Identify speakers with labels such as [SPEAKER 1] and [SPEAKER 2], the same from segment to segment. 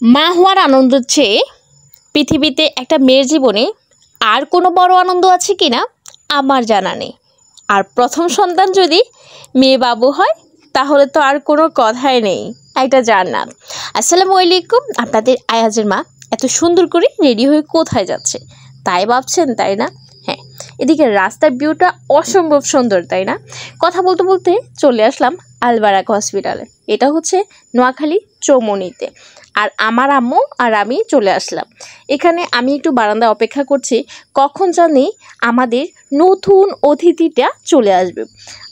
[SPEAKER 1] মা হওয়ার আনন্দের চেয়ে পৃথিবীতে একটা মেয়ের জীবনে আর কোনো বড় আনন্দ আছে কি না আমার জানা নেই। আর প্রথম সন্তান যদি মেয়ে বাবু হয় তাহলে তো আর কোনো কথাই নেই, একটা জান্নাত। আসসালামু আলাইকুম, আপনাদের আয়াজের মা এত সুন্দর করে রেডি হয়ে কোথায় যাচ্ছে তাই ভাবছেন, তাই না? হ্যাঁ, এদিকে রাস্তার ভিউটা অসম্ভব সুন্দর, তাই না? কথা বলতে বলতে চলে আসলাম আলবারাক হসপিটালে। এটা হচ্ছে নোয়াখালী চৌমনিতে। আর আমার আম্মু আর আমি চলে আসলাম এখানে। আমি একটু বারান্দায় অপেক্ষা করছি কখন জানি আমাদের নতুন অতিথিটা চলে আসবে।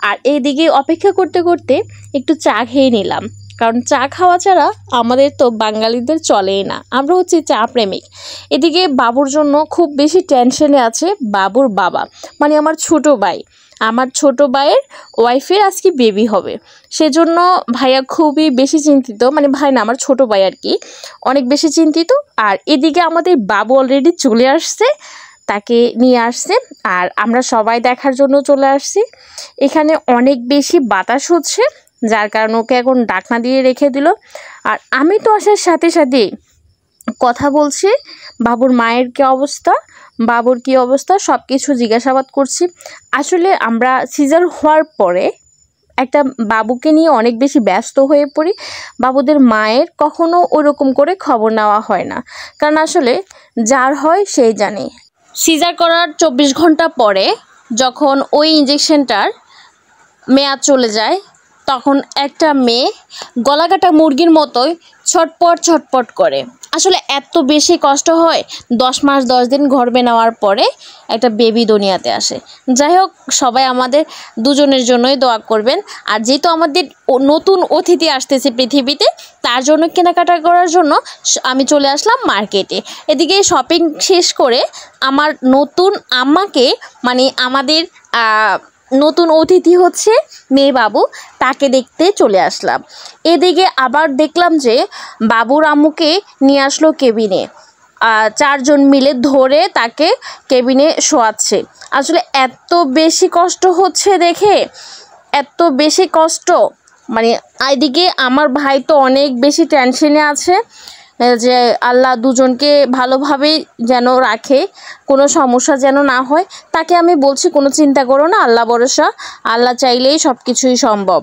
[SPEAKER 1] আর এইদিকে অপেক্ষা করতে করতে একটু চা খেয়ে নিলাম, কারণ চা খাওয়া ছাড়া আমাদের তো বাঙালিদের চলেই না, আমরা হচ্ছে চা প্রেমিক। এদিকে বাবুর জন্য খুব বেশি টেনশনে আছে বাবুর বাবা, মানে আমার ছোট ভাই। আমার ছোট ভাইয়ের ওয়াইফের আজকে বেবি হবে, সেজন্য ভাইয়া খুবই বেশি চিন্তিত, মানে ভাই না, আমার ছোট ভাই আর কি, অনেক বেশি চিন্তিত। আর এদিকে আমাদের বাবু অলরেডি চলে আসছে, তাকে নিয়ে আসছে আর আমরা সবাই দেখার জন্য চলে আসছি। এখানে অনেক বেশি বাতাস হচ্ছে, যার কারণে ওকে এখন ঢাকনা দিয়ে রেখে দিল। আর আমি তো আসার সাথে সাথে কথা বলছি বাবুর মায়ের কী অবস্থা, বাবুর কী অবস্থা সব কিছু জিজ্ঞাসাবাদ করছি। আসলে আমরা সিজার হওয়ার পরে একটা বাবুকে নিয়ে অনেক বেশি ব্যস্ত হয়ে পড়ি। বাবুদের মায়ের কখনো ওরকম করে খবর নেওয়া হয় না, কারণ আসলে যার হয় সেই জানে। সিজার করার 24 ঘন্টা পরে যখন ওই ইঞ্জেকশনটার মেয়াদ চলে যায়, তখন একটা মেয়ে গলাকাটা মুরগির মতোই ছটপট ছটপট করে। আসলে এত বেশি কষ্ট হয়। 10 মাস 10 দিন গর্ভে নেওয়ার পরে একটা বেবি দুনিয়াতে আসে। যাই হোক, সবাই আমাদের দুজনের জন্যই দোয়া করবেন। আর যেহেতু আমাদের নতুন অতিথি আসতেছে পৃথিবীতে, তার জন্য কেনাকাটা করার জন্য আমি চলে আসলাম মার্কেটে। এদিকে শপিং শেষ করে আমার নতুন আম্মাকে, মানে আমাদের নতুন অতিথি হচ্ছে মেয়ে বাবু, তাকে দেখতে চলে আসলাম। এদিকে আবার দেখলাম যে বাবুর আম্মুকে নিয়ে আসলো কেবিনে, 4 জন মিলে ধরে তাকে কেবিনে শোয়াচ্ছে। আসলে এত বেশি কষ্ট হচ্ছে দেখে, এত বেশি কষ্ট, মানে এদিকে আমার ভাই তো অনেক বেশি টেনশনে আছে যে আল্লাহ দুজনকে ভালোভাবেই যেন রাখে, কোনো সমস্যা যেন না হয়। তাকে আমি বলছি কোনো চিন্তা করো না, আল্লাহ ভরসা, আল্লাহ চাইলেই সব কিছুই সম্ভব।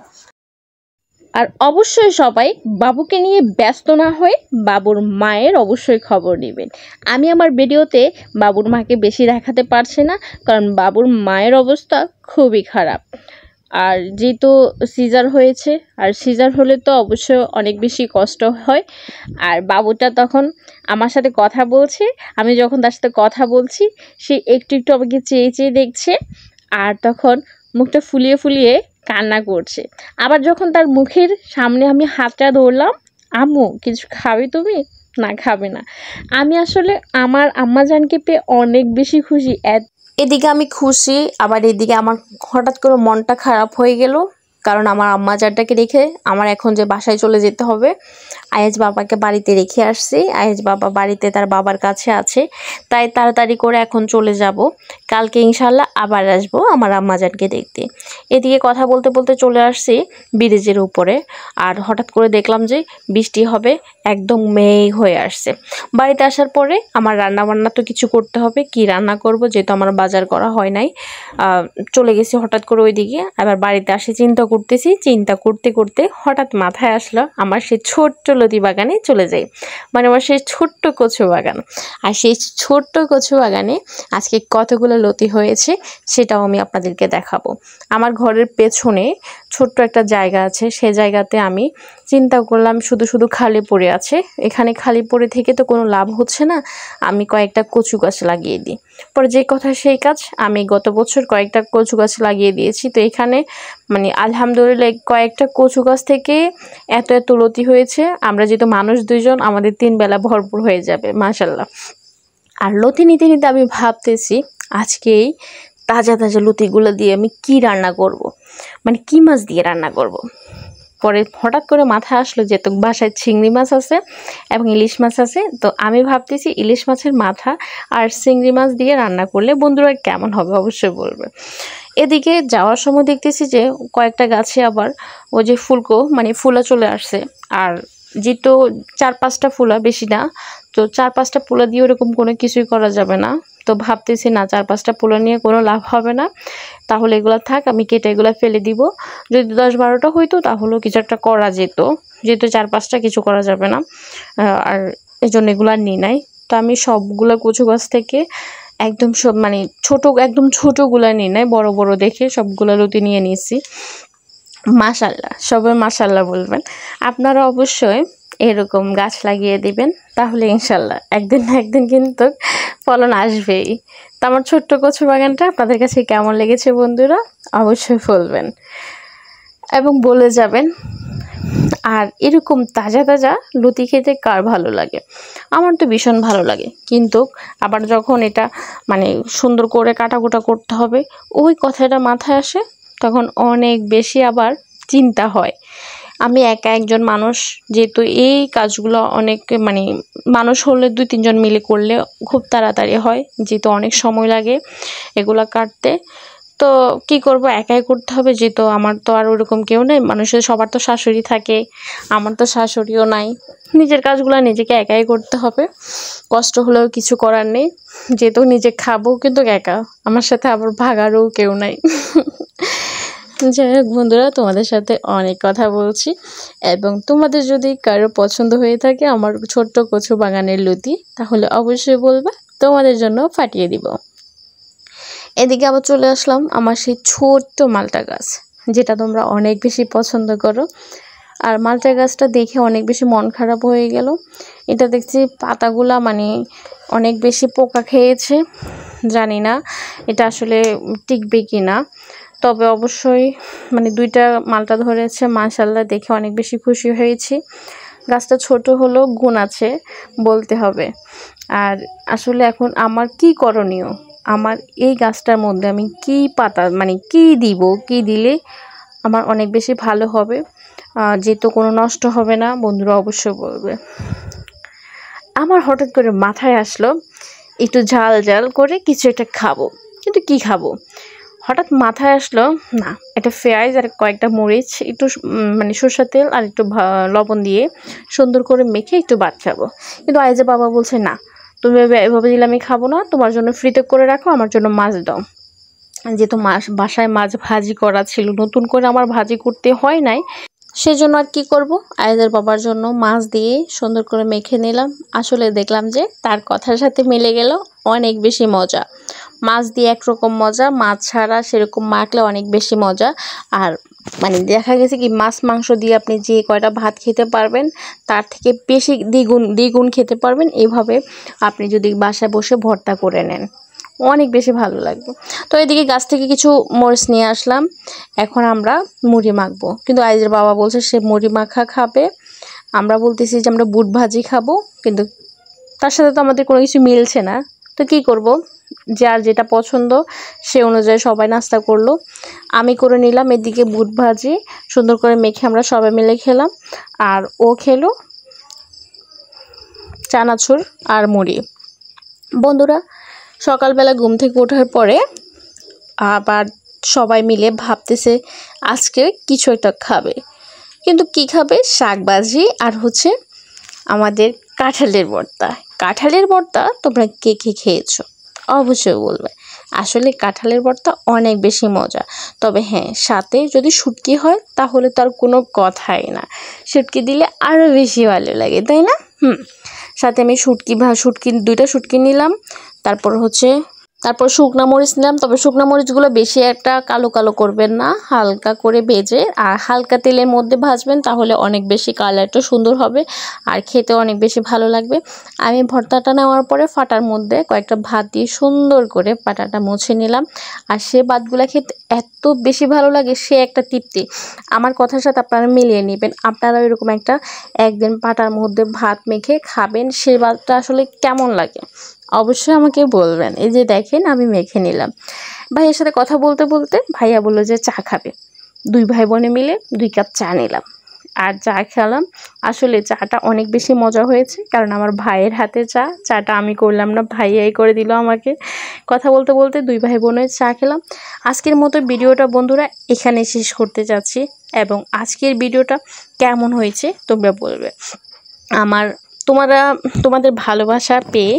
[SPEAKER 1] আর অবশ্যই সবাই বাবুকে নিয়ে ব্যস্ত না হয়ে বাবুর মায়ের অবশ্যই খবর নেবেন। আমি আমার ভিডিওতে বাবুর মাকে বেশি দেখাতে পারছি না, কারণ বাবুর মায়ের অবস্থা খুবই খারাপ। আর যেহেতু সিজার হয়েছে, আর সিজার হলে তো অবশ্যই অনেক বেশি কষ্ট হয়। আর বাবুটা তখন আমার সাথে কথা বলছে, আমি যখন তার সাথে কথা বলছি সে একটু একটু আমাকে চেয়ে চেয়ে দেখছে, আর তখন মুখটা ফুলিয়ে ফুলিয়ে কান্না করছে। আবার যখন তার মুখের সামনে আমি হাতটা ধরলাম, আম্মু কিছু খাবে তুমি? না, খাবে না। আমি আসলে আমার আম্মাজানকে পেয়ে অনেক বেশি খুশি। এদিকে আমি খুশি, আবার এদিকে আমার হঠাৎ করে মনটা খারাপ হয়ে গেল, কারণ আমার আম্মাজানটাকে রেখে আমার এখন যে বাসায় চলে যেতে হবে। আয়েজ বাবাকে বাড়িতে রেখে আসছি, আয়েজ বাবা বাড়িতে তার বাবার কাছে আছে, তাই তাড়াতাড়ি করে এখন চলে যাব। কালকে ইনশাল্লাহ আবার আসবো আমার আম্মাজানকে দেখতে। এদিকে কথা বলতে বলতে চলে আসছি ব্রিজের উপরে, আর হঠাৎ করে দেখলাম যে বৃষ্টি হবে, একদম মেঘ হয়ে আসছে। বাড়িতে আসার পরে আমার রান্না বান্না তো কিছু করতে হবে, কি রান্না করব যেহেতু আমার বাজার করা হয় নাই। চলে গেছি হঠাৎ করে ওইদিকে। আবার বাড়িতে আসি চিন্তা করতেছি, চিন্তা করতে করতে হঠাৎ মাথায় আসলো আমার সেই ছোট্ট লতি বাগানে চলে যাই, মানে আমার সেই ছোট্ট কচু বাগান। আর সেই ছোট্ট কচু বাগানে আজকে কতগুলো লতি হয়েছে সেটাও আমি আপনাদেরকে দেখাবো। আমার ঘরের পেছনে ছোট্ট একটা জায়গা আছে, সেই জায়গাতে আমি চিন্তা করলাম শুধু শুধু খালি পড়ে আছে, এখানে খালি পড়ে থেকে তো কোনো লাভ হচ্ছে না, আমি কয়েকটা কচু গাছ লাগিয়ে দিই। পরে যে কথা সেই কাজ, আমি গত বছর কয়েকটা কচু গাছ লাগিয়ে দিয়েছি। তো এখানে মানে আলহামদুলিল্লাহ কয়েকটা কচু গাছ থেকে এত এত লতি হয়েছে। আমরা যেহেতু মানুষ 2 জন, আমাদের 3 বেলা ভরপুর হয়ে যাবে মাশাল্লাহ। আর লতি নিতে নিতে আমি ভাবতেছি আজকেই তাজা তাজা লতিগুলো দিয়ে আমি কি রান্না করব, মানে কি মাছ দিয়ে রান্না করব। পরে হঠাৎ করে মাথায় আসলো যে তো বাসায় চিংড়ি মাছ আছে এবং ইলিশ মাছ আছে, তো আমি ভাবতেছি ইলিশ মাছের মাথা আর চিংড়ি মাছ দিয়ে রান্না করলে বন্ধুরা কেমন হবে অবশ্যই বলবে। এদিকে যাওয়ার সময় দেখতেছি যে কয়েকটা গাছে আবার ওই যে ফুলকো মানে ফুলা চলে আসছে, আর যেহেতু 4-5টা ফুলা, বেশি না, তো 4-5টা ফুলা দিয়ে ওরকম কোনো কিছুই করা যাবে না। তো ভাবতেছি না 4-5টা ফুলা নিয়ে কোনো লাভ হবে না, তাহলে এগুলো থাক, আমি কেটে এগুলো ফেলে দিব। যদি 10-12টা হইতো তাহলেও কিছু একটা করা যেত, যেহেতু 4-5টা কিছু করা যাবে না, আর এই জন্য এগুলো আর নিই নাই। তো আমি সবগুলো কচু গাছ থেকে একদম সব মানে একদম ছোটোগুলো নিই নাই, বড় বড় দেখে সবগুলো লতি নিয়ে নিয়েছি। মাশাল্লাহ, সবাই মাশাল্লাহ বলবেন। আপনারা অবশ্যই এরকম গাছ লাগিয়ে দিবেন, তাহলে ইনশাল্লাহ একদিন না একদিন কিন্তু ফলন আসবেই। তো আমার ছোট্ট কচু বাগানটা আপনাদের কাছে কেমন লেগেছে বন্ধুরা, অবশ্যই বলবেন এবং বলে যাবেন। আর এরকম তাজা তাজা লতি খেতে কার ভালো লাগে? আমার তো ভীষণ ভালো লাগে, কিন্তু আবার যখন এটা মানে সুন্দর করে কাটাকুটা করতে হবে, ওই কথাটা মাথায় আসে, তখন অনেক বেশি আবার চিন্তা হয়। আমি একা একজন মানুষ, যেহেতু এই কাজগুলো অনেক মানে মানুষ হলে 2-3 জন মিলে করলে খুব তাড়াতাড়ি হয়, যেহেতু অনেক সময় লাগে এগুলা কাটতে। তো কি করব, একাই করতে হবে, যেহেতু আমার তো আর ওরকম কেউ নেই। মানুষের সবার তো শাশুড়ি থাকে, আমার তো শাশুড়িও নাই। নিজের কাজগুলো নিজেকে একাই করতে হবে, কষ্ট হলেও কিছু করার নেই। যেহেতু নিজে খাবো কিন্তু একা, আমার সাথে আবার ভাগারও কেউ নাই। যাই হোক বন্ধুরা, তোমাদের সাথে অনেক কথা বলছি, এবং তোমাদের যদি কারো পছন্দ হয়ে থাকে আমার ছোট্ট কচু বাগানের লতি, তাহলে অবশ্যই বলবে, তোমাদের জন্য পাঠিয়ে দিব। এদিকে আবার চলে আসলাম আমার সেই ছোট্ট মালটা গাছ, যেটা তোমরা অনেক বেশি পছন্দ করো। আর মালটা গাছটা দেখে অনেক বেশি মন খারাপ হয়ে গেল। এটা দেখছি পাতাগুলা মানে অনেক বেশি পোকা খেয়েছে, জানি না এটা আসলে টিকবে কি না। তবে অবশ্যই মানে 2টা মালটা ধরেছে, মাশাআল্লাহ, দেখে অনেক বেশি খুশি হয়েছি। গাছটা ছোট হলেও গুণ আছে বলতে হবে। আর আসলে এখন আমার কি করণীয়, আমার এই গাছটার মধ্যে আমি কি পাতা মানে কি দিব, কি দিলে আমার অনেক বেশি ভালো হবে, যেহেতু কোনো নষ্ট হবে না, বন্ধুরা অবশ্যই বলবে। আমার হঠাৎ করে মাথায় আসলো একটু ঝাল ঝাল করে কিছু একটা খাবো, কিন্তু কি খাবো, হঠাৎ মাথায় আসলো না, একটা পেঁয়াজ আর কয়েকটা মরিচ, একটু মানে সরষের তেল আর একটু লবণ দিয়ে সুন্দর করে মেখে একটু ভাত খাবো। কিন্তু আইজে বাবা বলছে না, তুমি এভাবে দিলে আমি খাবো না, তোমার জন্য ফ্রিতে করে রাখো, আমার জন্য মাছ দাও। যেহেতু বাসায় মাছ ভাজি করা ছিল, নতুন করে আমার ভাজি করতে হয় নাই, সেজন্য আর কি করব, আয়েদের বাবার জন্য মাছ দিয়ে সুন্দর করে মেখে নিলাম। আসলে দেখলাম যে তার কথার সাথে মিলে গেল, অনেক বেশি মজা। মাছ দিয়ে একরকম মজা, মাছ ছাড়া সেরকম মাখলে অনেক বেশি মজা। আর মানে দেখা গেছে কি, মাছ মাংস দিয়ে আপনি যে কয়টা ভাত খেতে পারবেন তার থেকে বেশি দ্বিগুণ খেতে পারবেন এইভাবে আপনি যদি বাসায় বসে ভর্তা করে নেন, অনেক বেশি ভালো লাগবে। তো এদিকে গাছ থেকে কিছু মরিচ নিয়ে আসলাম, এখন আমরা মুড়ি মাখবো। কিন্তু আইজের বাবা বলছে সে মুড়ি মাখা খাবে, আমরা বলতেছি যে আমরা বুট ভাজি খাবো, কিন্তু তার সাথে তো আমাদের কোনো কিছু মিলছে না। তো কি করব, যার যেটা পছন্দ সে অনুযায়ী সবাই নাস্তা করলো, আমি করে নিলাম এদিকে বুট ভাজি সুন্দর করে মেখে আমরা সবাই মিলে খেলাম, আর ও খেলো চানাচুর আর মুড়ি। বন্ধুরা, সকালবেলা ঘুম থেকে ওঠার পরে আবার সবাই মিলে ভাবতেছে আজকে কিছু একটা খাবে, কিন্তু কি খাবে, শাকভাজি আর হচ্ছে আমাদের কাঁঠালের ভর্তা। কাঁঠালের ভর্তা তোমরা কে কে খেয়েছো অবশ্যই বলবে। আসলে কাঁঠালের ভর্তা অনেক বেশি মজা, তবে হ্যাঁ, সাথে যদি শুটকি হয় তাহলে তার কোনো কথাই না, শুটকি দিলে আরও বেশি ভালো লাগে, তাই না? সাথে আমি শুটকি 2টা শুটকি নিলাম, তারপর শুকনা মরিচ নিলাম। তবে শুকনা মরিচগুলো বেশি একটা কালো কালো করবেন না, হালকা করে ভেজে আর হালকা তেলের মধ্যে ভাজবেন, তাহলে অনেক বেশি কালারটা সুন্দর হবে আর খেতে অনেক বেশি ভালো লাগবে। আমি ভর্তাটা নেওয়ার পরে ফাটার মধ্যে কয়েকটা ভাত দিয়ে সুন্দর করে পাটাটা মুছে নিলাম, আর সে ভাতগুলো খেতে এত বেশি ভালো লাগে, সে একটা তৃপ্তি। আমার কথার সাথে আপনারা মিলিয়ে নেবেন, আপনারা এরকম একদিন পাটার মধ্যে ভাত মেখে খাবেন, সে ভাতটা আসলে কেমন লাগে অবশ্যই আমাকে বলবেন। এই যে দেখেন আমি মেখে নিলাম। ভাইয়ের সাথে কথা বলতে বলতে ভাইয়া বললো যে চা খাবে, 2 ভাই বোনে মিলে 2 কাপ চা নিলাম আর চা খেলাম। আসলে চাটা অনেক বেশি মজা হয়েছে, কারণ আমার ভাইয়ের হাতে চাটা আমি করলাম না, ভাইয়াই করে দিল আমাকে। কথা বলতে বলতে 2 ভাই বোনে চা খেলাম। আজকের মতো ভিডিওটা বন্ধুরা এখানে শেষ করতে যাচ্ছি, এবং আজকের ভিডিওটা কেমন হয়েছে তোমরা বলবে। তোমাদের ভালোবাসা পেয়ে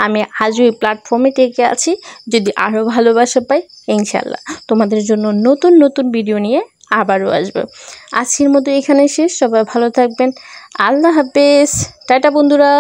[SPEAKER 1] আমি আজও এই প্ল্যাটফর্মে টিকে আছি। যদি আরও ভালোবাসা পাই ইনশাল্লাহ তোমাদের জন্য নতুন নতুন ভিডিও নিয়ে আবারও আসবো। আজকের মতো এখানে শেষ। সবাই ভালো থাকবেন। আল্লাহ হাফেজ। টাটা বন্ধুরা।